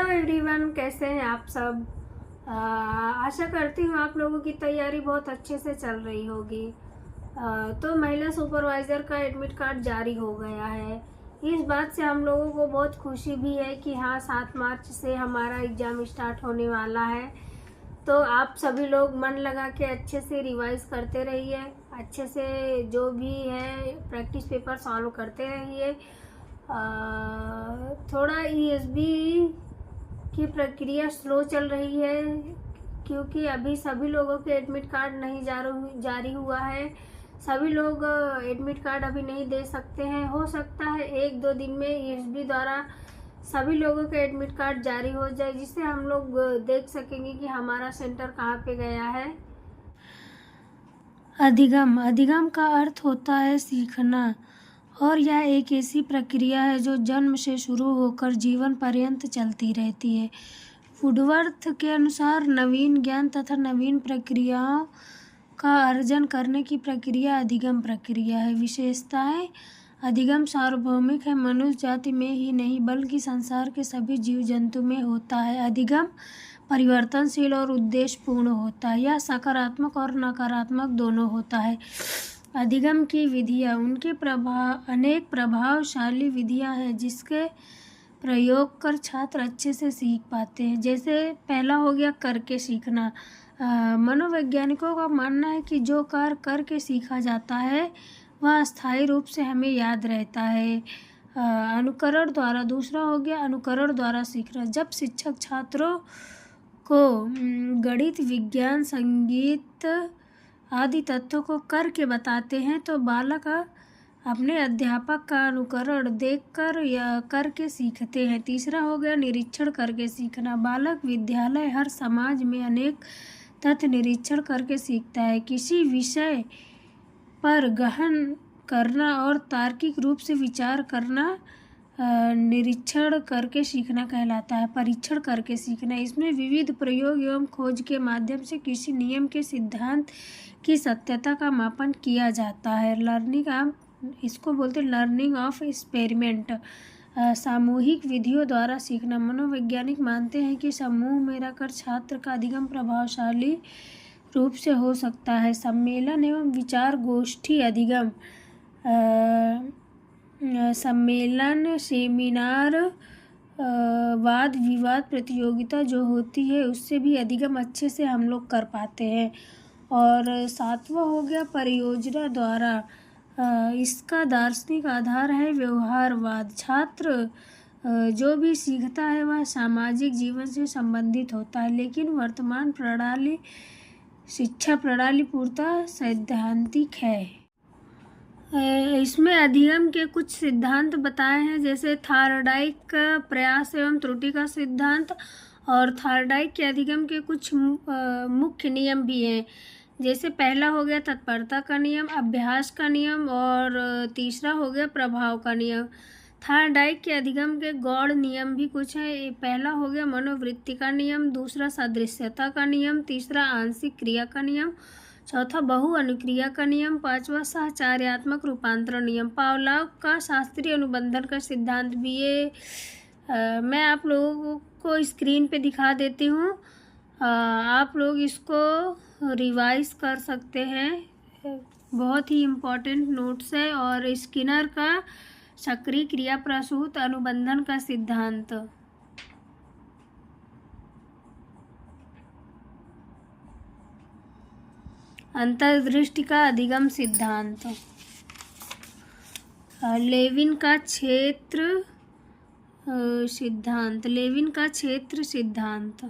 Everyone, कैसे हैं आप सब। आशा करती हूँ आप लोगों की तैयारी बहुत अच्छे से चल रही होगी। तो महिला सुपरवाइज़र का एडमिट कार्ड जारी हो गया है। इस बात से हम लोगों को बहुत खुशी भी है कि हाँ, 7 मार्च से हमारा एग्ज़ाम स्टार्ट होने वाला है। तो आप सभी लोग मन लगा के अच्छे से रिवाइज़ करते रहिए, अच्छे से जो भी है प्रैक्टिस पेपर सॉल्व करते रहिए। थोड़ा ईएसबी की प्रक्रिया स्लो चल रही है क्योंकि अभी सभी लोगों के एडमिट कार्ड नहीं जारी हुआ है। सभी लोग एडमिट कार्ड अभी नहीं दे सकते हैं। हो सकता है 1-2 दिन में ईएसबी द्वारा सभी लोगों के एडमिट कार्ड जारी हो जाए, जिससे हम लोग देख सकेंगे कि हमारा सेंटर कहाँ पे गया है। अधिगम का अर्थ होता है सीखना, और यह एक ऐसी प्रक्रिया है जो जन्म से शुरू होकर जीवन पर्यंत चलती रहती है। वुडवर्थ के अनुसार नवीन ज्ञान तथा नवीन प्रक्रियाओं का अर्जन करने की प्रक्रिया अधिगम प्रक्रिया है। विशेषताएं: अधिगम सार्वभौमिक है, मनुष्य जाति में ही नहीं बल्कि संसार के सभी जीव जंतु में होता है। अधिगम परिवर्तनशील और उद्देश्यपूर्ण होता है। यह सकारात्मक और नकारात्मक दोनों होता है। अधिगम की विधियाँ: उनके अनेक प्रभावशाली विधियाँ हैं जिसके प्रयोग कर छात्र अच्छे से सीख पाते हैं। जैसे पहला हो गया करके सीखना। मनोवैज्ञानिकों का मानना है कि जो कार्य करके सीखा जाता है वह अस्थायी रूप से हमें याद रहता है। अनुकरण द्वारा। दूसरा हो गया अनुकरण द्वारा सीखना। जब शिक्षक छात्रों को गणित, विज्ञान, संगीत आदि तत्वों को करके बताते हैं तो बालक अपने अध्यापक का अनुकरण देखकर या करके सीखते हैं। तीसरा हो गया निरीक्षण करके सीखना। बालक विद्यालय हर समाज में अनेक तथ्य निरीक्षण करके सीखता है। किसी विषय पर गहन करना और तार्किक रूप से विचार करना निरीक्षण करके सीखना कहलाता है। परीक्षण करके सीखना, इसमें विविध प्रयोग एवं खोज के माध्यम से किसी नियम के सिद्धांत की सत्यता का मापन किया जाता है। इसको बोलते हैं लर्निंग ऑफ एक्सपेरिमेंट। सामूहिक विधियों द्वारा सीखना। मनोवैज्ञानिक मानते हैं कि समूह में रहकर छात्र का अधिगम प्रभावशाली रूप से हो सकता है। सम्मेलन एवं विचार गोष्ठी अधिगम। सम्मेलन, सेमिनार, वाद विवाद प्रतियोगिता जो होती है उससे भी अधिगम अच्छे से हम लोग कर पाते हैं। और 7वां हो गया परियोजना द्वारा। इसका दार्शनिक आधार है व्यवहारवाद। छात्र जो भी सीखता है वह सामाजिक जीवन से संबंधित होता है, लेकिन वर्तमान शिक्षा प्रणाली पूर्णतः सैद्धांतिक है। इसमें अधिगम के कुछ सिद्धांत बताए हैं, जैसे थार्डाइक प्रयास एवं त्रुटि का सिद्धांत, और थार्डाइक के अधिगम के कुछ मुख्य नियम भी हैं। जैसे पहला हो गया तत्परता का नियम, अभ्यास का नियम, और तीसरा हो गया प्रभाव का नियम। थार्डाइक के अधिगम के गौड़ नियम भी कुछ है। पहला हो गया मनोवृत्ति का नियम, दूसरा सादृश्यता का नियम, तीसरा आंशिक क्रिया का नियम, चौथा बहु अनुक्रिया का नियम, पांचवा साहचर्यात्मक रूपांतरण नियम। पावलोव का शास्त्रीय अनुबंधन का सिद्धांत भी ये मैं आप लोगों को स्क्रीन पे दिखा देती हूँ। आप लोग इसको रिवाइज कर सकते हैं। बहुत ही इम्पोर्टेंट नोट्स है। और स्किनर का सक्रिय क्रिया प्रसूत अनुबंधन का सिद्धांत। अंतर्दृष्टि का अधिगम सिद्धांत। लेविन का क्षेत्र सिद्धांत। लेविन का क्षेत्र सिद्धांत।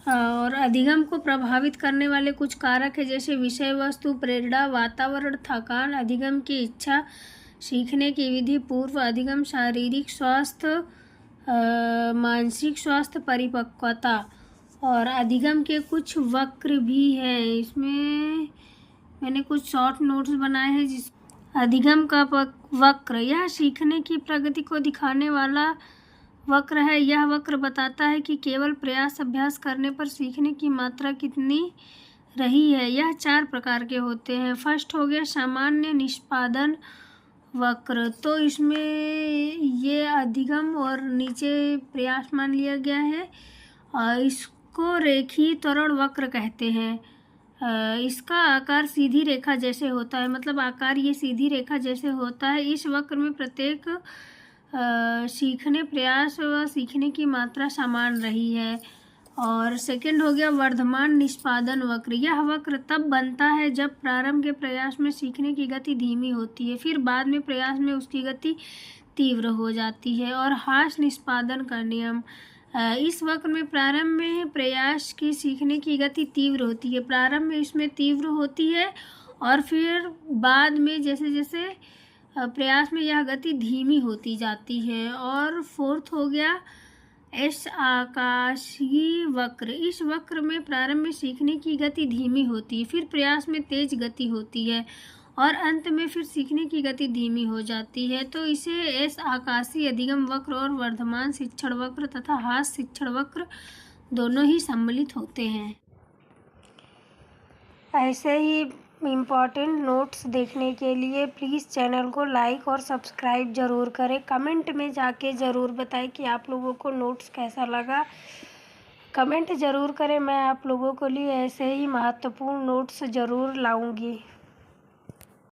और अधिगम को प्रभावित करने वाले कुछ कारक है, जैसे विषय वस्तु, प्रेरणा, वातावरण, थकान, अधिगम की इच्छा, सीखने की विधि, पूर्व अधिगम, शारीरिक स्वास्थ्य, मानसिक स्वास्थ्य, परिपक्वता। और अधिगम के कुछ वक्र भी हैं। इसमें मैंने कुछ शॉर्ट नोट्स बनाए हैं। अधिगम का वक्र, यह सीखने की प्रगति को दिखाने वाला वक्र है। यह वक्र बताता है कि केवल प्रयास अभ्यास करने पर सीखने की मात्रा कितनी रही है। यह 4 प्रकार के होते हैं। फर्स्ट हो गया सामान्य निष्पादन वक्र, तो इसमें ये अधिगम और नीचे प्रयास मान लिया गया है। इसको रेखीय त्वरण वक्र कहते हैं। इसका आकार सीधी रेखा जैसे होता है, मतलब आकार ये सीधी रेखा जैसे होता है। इस वक्र में प्रत्येक सीखने प्रयास व सीखने की मात्रा समान रही है। और सेकंड हो गया वर्धमान निष्पादन वक्र। यह वक्र तब बनता है जब प्रारंभ के प्रयास में सीखने की गति धीमी होती है, फिर बाद में प्रयास में उसकी गति तीव्र हो जाती है। और हास निष्पादन का नियम, इस वक्र में प्रारंभ में प्रयास की सीखने की गति तीव्र होती है, प्रारंभ में इसमें तीव्र होती है और फिर बाद में जैसे जैसे प्रयास में यह गति धीमी होती जाती है। और फोर्थ हो गया एस आकाशीय वक्र। इस वक्र में प्रारंभ में सीखने की गति धीमी होती है, फिर प्रयास में तेज गति होती है और अंत में फिर सीखने की गति धीमी हो जाती है। तो इसे एस आकाशीय अधिगम वक्र और वर्धमान शिक्षण वक्र तथा हास शिक्षण वक्र दोनों ही सम्मिलित होते हैं। ऐसे ही इम्पॉर्टेंट नोट्स देखने के लिए प्लीज़ चैनल को लाइक और सब्सक्राइब ज़रूर करें। कमेंट में जाके ज़रूर बताएं कि आप लोगों को नोट्स कैसा लगा। कमेंट ज़रूर करें, मैं आप लोगों के लिए ऐसे ही महत्वपूर्ण नोट्स ज़रूर लाऊंगी।